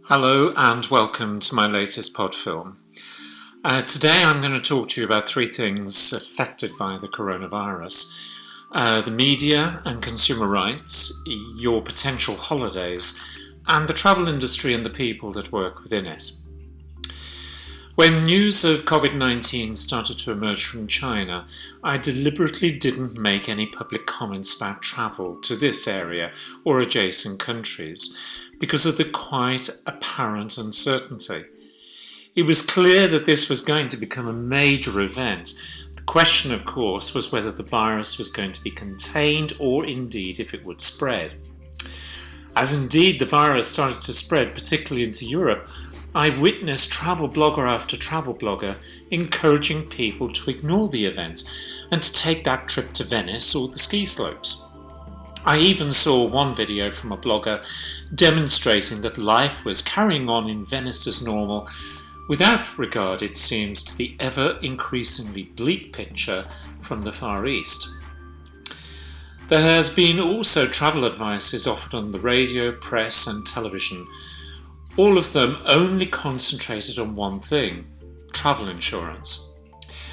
Hello and welcome to my latest PodFilm. Today I'm going to talk to you about three things affected by the coronavirus. The media and consumer rights, your potential holidays, and the travel industry and the people that work within it. When news of COVID-19 started to emerge from China, I deliberately didn't make any public comments about travel to this area or adjacent countries because of the quite apparent uncertainty. It was clear that this was going to become a major event. The question, of course, was whether the virus was going to be contained or indeed if it would spread. As indeed the virus started to spread, particularly into Europe, I witnessed travel blogger after travel blogger encouraging people to ignore the event and to take that trip to Venice or the ski slopes. I even saw one video from a blogger demonstrating that life was carrying on in Venice as normal, without regard, it seems, to the ever increasingly bleak picture from the Far East. There has been also travel advices offered on the radio, press and television, all of them only concentrated on one thing: travel insurance.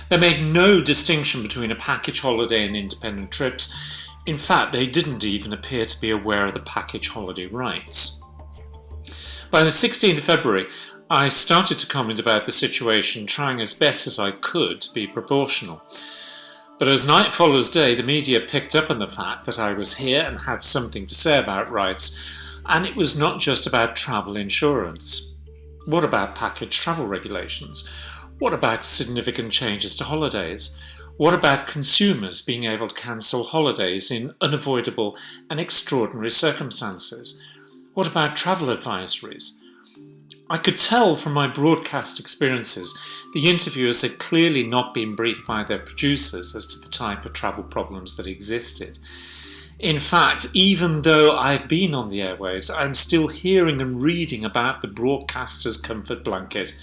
They made no distinction between a package holiday and independent trips. In fact, they didn't even appear to be aware of the package holiday rights. By the 16th of February, I started to comment about the situation, trying as best as I could to be proportional. But as night follows day, the media picked up on the fact that I was here and had something to say about rights, and it was not just about travel insurance. What about package travel regulations? What about significant changes to holidays? What about consumers being able to cancel holidays in unavoidable and extraordinary circumstances? What about travel advisories? I could tell from my broadcast experiences the interviewers had clearly not been briefed by their producers as to the type of travel problems that existed. In fact, even though I've been on the airwaves, I'm still hearing and reading about the broadcaster's comfort blanket,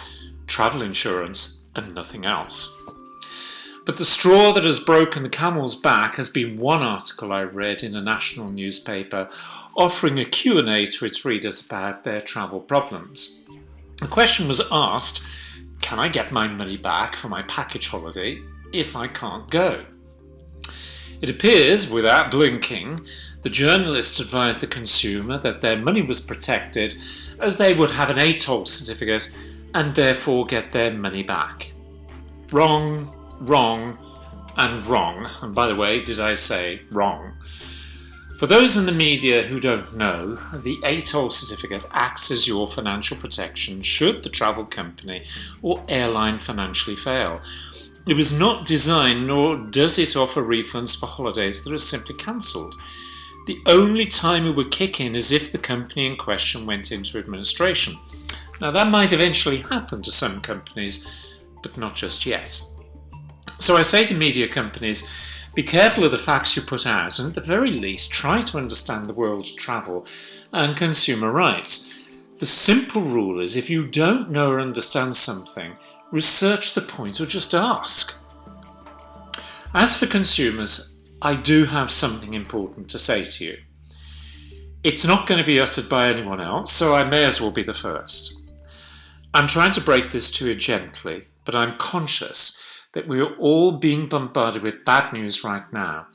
travel insurance, and nothing else. But the straw that has broken the camel's back has been one article I read in a national newspaper offering a Q&A to its readers about their travel problems. The question was asked, can I get my money back for my package holiday if I can't go? It appears, without blinking, the journalist advised the consumer that their money was protected as they would have an ATOL certificate and therefore get their money back. Wrong, wrong, and wrong. And by the way, did I say wrong? For those in the media who don't know, the ATOL certificate acts as your financial protection should the travel company or airline financially fail. It was not designed, nor does it offer refunds for holidays that are simply cancelled. The only time it would kick in is if the company in question went into administration. Now that might eventually happen to some companies, but not just yet. So I say to media companies, be careful of the facts you put out and at the very least try to understand the world of travel and consumer rights. The simple rule is if you don't know or understand something, research the point or just ask. As for consumers, I do have something important to say to you. It's not going to be uttered by anyone else, so I may as well be the first. I'm trying to break this to you gently, but I'm conscious that we are all being bombarded with bad news right now.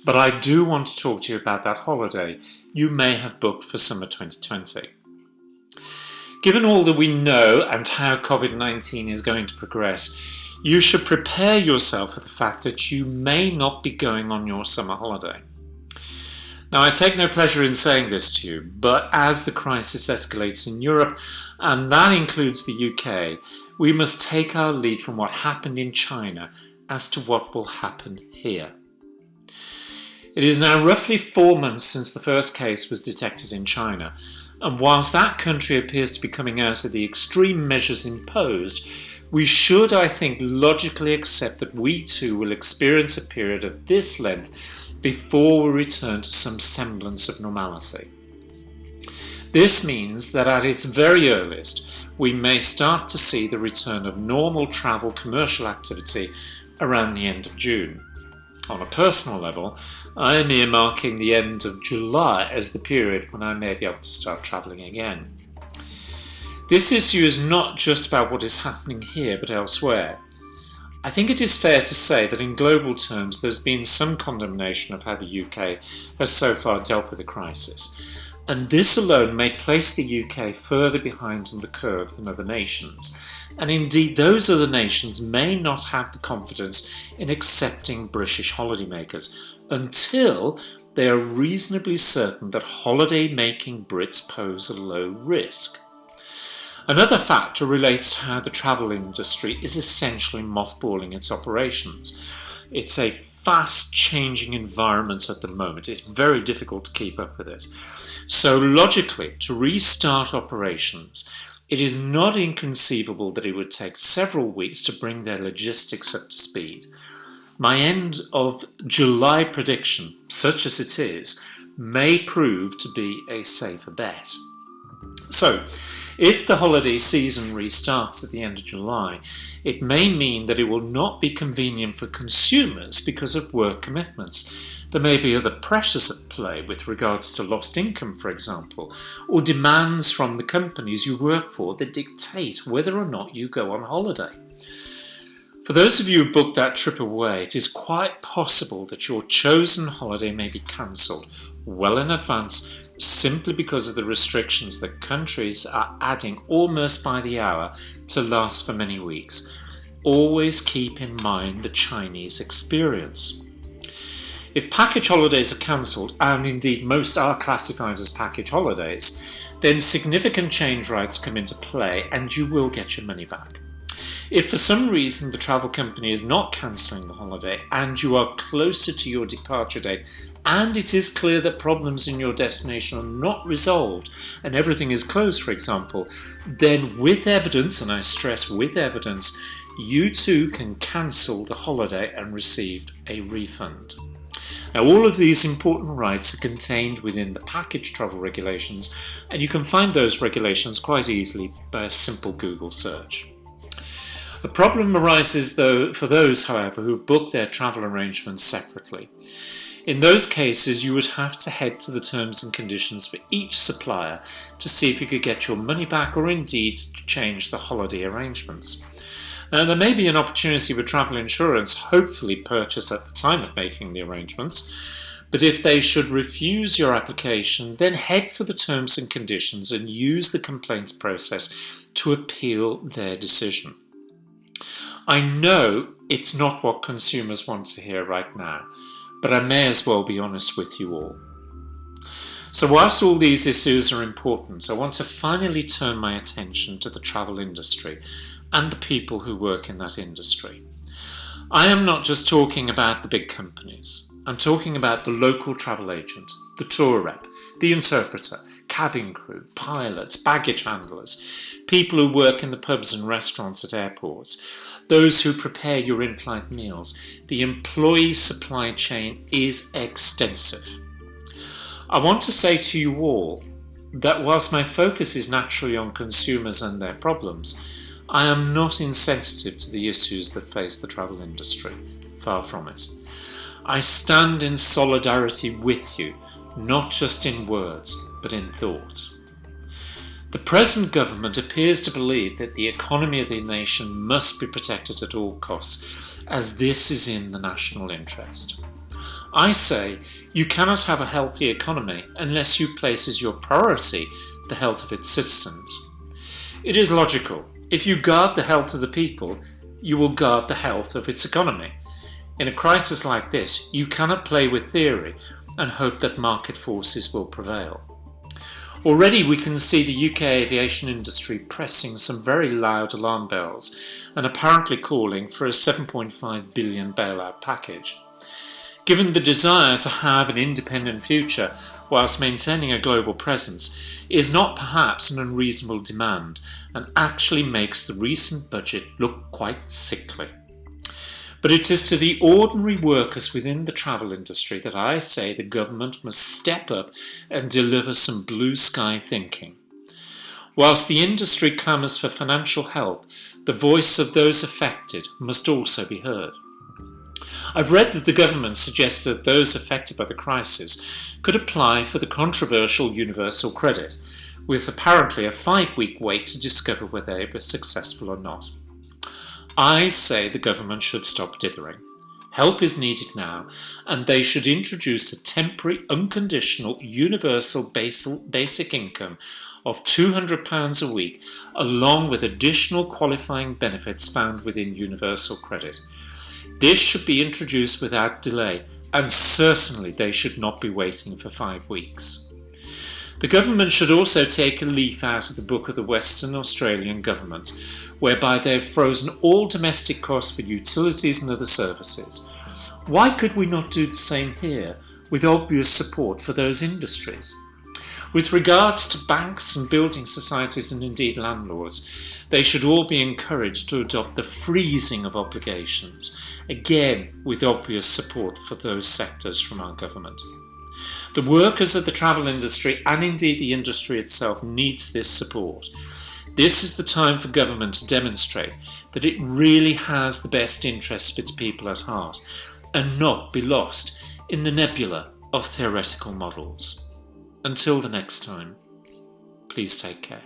But I do want to talk to you about that holiday you may have booked for summer 2020. Given all that we know and how COVID-19 is going to progress, you should prepare yourself for the fact that you may not be going on your summer holiday. Now, I take no pleasure in saying this to you, but as the crisis escalates in Europe, and that includes the UK, we must take our lead from what happened in China as to what will happen here. It is now roughly 4 months since the first case was detected in China, and whilst that country appears to be coming out of the extreme measures imposed, we should, I think, logically accept that we too will experience a period of this length before we return to some semblance of normality. This means that at its very earliest, we may start to see the return of normal travel commercial activity around the end of June. on a personal level, I am earmarking the end of July as the period when I may be able to start travelling again. This issue is not just about what is happening here but elsewhere. I think it is fair to say that in global terms there's been some condemnation of how the UK has so far dealt with the crisis, and this alone may place the UK further behind on the curve than other nations, and indeed those other nations may not have the confidence in accepting British holidaymakers until they are reasonably certain that holiday-making Brits pose a low risk. Another factor relates to how the travel industry is essentially mothballing its operations. It's a fast-changing environment at the moment. It's very difficult to keep up with it. So logically, to restart operations, it is not inconceivable that it would take several weeks to bring their logistics up to speed. My end of July prediction, such as it is, may prove to be a safer bet. So, if the holiday season restarts at the end of July, it may mean that it will not be convenient for consumers because of work commitments. There may be other pressures at play with regards to lost income, for example, or demands from the companies you work for that dictate whether or not you go on holiday. For those of you who booked that trip away, it is quite possible that your chosen holiday may be cancelled well in advance simply because of the restrictions that countries are adding almost by the hour to last for many weeks. Always keep in mind the Chinese experience. If package holidays are cancelled, and indeed most are classified as package holidays, then significant change rights come into play and you will get your money back. If for some reason the travel company is not cancelling the holiday and you are closer to your departure date and it is clear that problems in your destination are not resolved and everything is closed, for example, then with evidence, and I stress with evidence, you too can cancel the holiday and receive a refund. Now, all of these important rights are contained within the package travel regulations, and you can find those regulations quite easily by a simple Google search. A problem arises for those, however, who have booked their travel arrangements separately. In those cases, you would have to head to the terms and conditions for each supplier to see if you could get your money back or indeed to change the holiday arrangements. Now, there may be an opportunity with travel insurance, hopefully purchased at the time of making the arrangements, but if they should refuse your application, then head for the terms and conditions and use the complaints process to appeal their decision. I know it's not what consumers want to hear right now, but I may as well be honest with you all. So whilst all these issues are important, I want to finally turn my attention to the travel industry and the people who work in that industry. I am not just talking about the big companies. I'm talking about the local travel agent, the tour rep, the interpreter, cabin crew, pilots, baggage handlers, people who work in the pubs and restaurants at airports, those who prepare your in-flight meals. The employee supply chain is extensive. I want to say to you all that whilst my focus is naturally on consumers and their problems, I am not insensitive to the issues that face the travel industry. Far from it. I stand in solidarity with you, not just in words, but in thought. The present government appears to believe that the economy of the nation must be protected at all costs, as this is in the national interest. I say you cannot have a healthy economy unless you place as your priority the health of its citizens. It is logical. If you guard the health of the people, you will guard the health of its economy. In a crisis like this, you cannot play with theory and hope that market forces will prevail. Already we can see the UK aviation industry pressing some very loud alarm bells and apparently calling for a £7.5 billion bailout package. Given the desire to have an independent future whilst maintaining a global presence is not perhaps an unreasonable demand and actually makes the recent budget look quite sickly. But it is to the ordinary workers within the travel industry that I say the government must step up and deliver some blue sky thinking. Whilst the industry clamours for financial help, the voice of those affected must also be heard. I've read that the government suggests that those affected by the crisis could apply for the controversial universal credit, with apparently a 5-week wait to discover whether they were successful or not. I say the government should stop dithering. Help is needed now, and they should introduce a temporary, unconditional, universal basic income of £200 a week, along with additional qualifying benefits found within universal credit. This should be introduced without delay, and certainly they should not be waiting for 5 weeks. The government should also take a leaf out of the book of the Western Australian government, whereby they have frozen all domestic costs for utilities and other services. Why could we not do the same here, with obvious support for those industries? With regards to banks and building societies and indeed landlords, they should all be encouraged to adopt the freezing of obligations, again with obvious support for those sectors from our government. The workers of the travel industry and indeed the industry itself needs this support. This is the time for government to demonstrate that it really has the best interests of its people at heart and not be lost in the nebula of theoretical models. Until the next time, please take care.